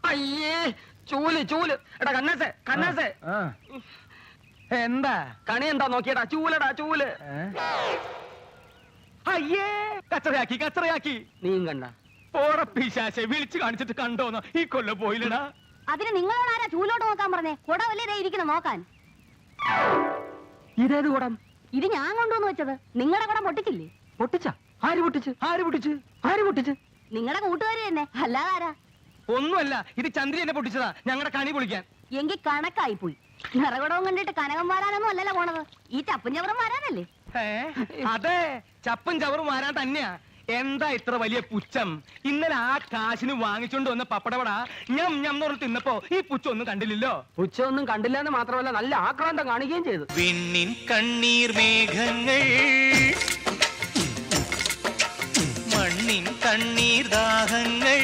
അയ്യേ ചൂല് ചൂല് എടാ കണ്ണാസേ കണ്ണാസേ എന്താ കണി എന്താ നോക്കിയടാ ചൂലടാ ചൂല്. അയ്യേ കച്ചറയാക്കി കച്ചറയാക്കി. നീയും കണ്ട പോടപ്പിശാശെ വിളിച്ചു കാണിച്ചിട്ട് കണ്ടോന്നോ ഈ കൊല്ല പോയില്ലടാ. അതിന് നിങ്ങളോട് ആരാ ചൂലോട്ട് നോക്കാൻ പറഞ്ഞേ? കുട വല്ലേ ഇരിക്കണം നോക്കാൻ. ഇതേത് കുടം? ഇത് ഞാൻ കൊണ്ടുവന്ന് വെച്ചത്. നിങ്ങളുടെ കുടം പൊട്ടിച്ചില്ലേ? പൊട്ടിച്ച? ആര് പൊട്ടിച്ച്? ആര് പൊട്ടിച്ച്? ആര് പൊട്ടിച്ച്? നിങ്ങളുടെ കൂട്ടുകാരി തന്നെ, അല്ലാതെ ആരാ? ഒന്നുമല്ല, ഇത് ചന്ദ്രി എന്നെ പൊട്ടിച്ചതാ ഞങ്ങളുടെ കണി പൊളിക്കാൻ. എങ്കിൽ കണക്കായി പോയി. നിറകുടവും കണ്ടിട്ട് കനകം വാരാനൊന്നും അല്ലല്ലോ പോണത്, ഈ ചപ്പും ചവറും വാരാനല്ലേ? അതെ, ചപ്പും ചവറും വാരാൻ തന്നെയാ. എന്താ ഇത്ര വലിയ പുച്ഛം? ഇന്നലെ ആ കാശിന് വാങ്ങിച്ചോണ്ട് വന്ന പപ്പടവട ഞം ഞം എന്ന് തിന്നപ്പോ ഈ പുച്ഛം ഒന്നും കണ്ടില്ലല്ലോ. പുച്ഛമൊന്നും കണ്ടില്ല എന്ന് മാത്രമല്ല നല്ല ആക്രാന്തം കാണിക്കുകയും ചെയ്തു. വിണ്ണിൻ കണ്ണീർ മേഘങ്ങൾ, മണ്ണിൻ കണ്ണീർ ദാഹങ്ങൾ,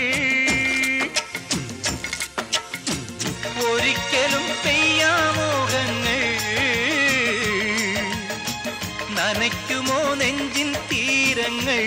ഒരിക്കലും പെയ്യാമോഹങ്ങൾ, നനയ്ക്കുമോ നെഞ്ചിൻ തീരങ്ങൾ.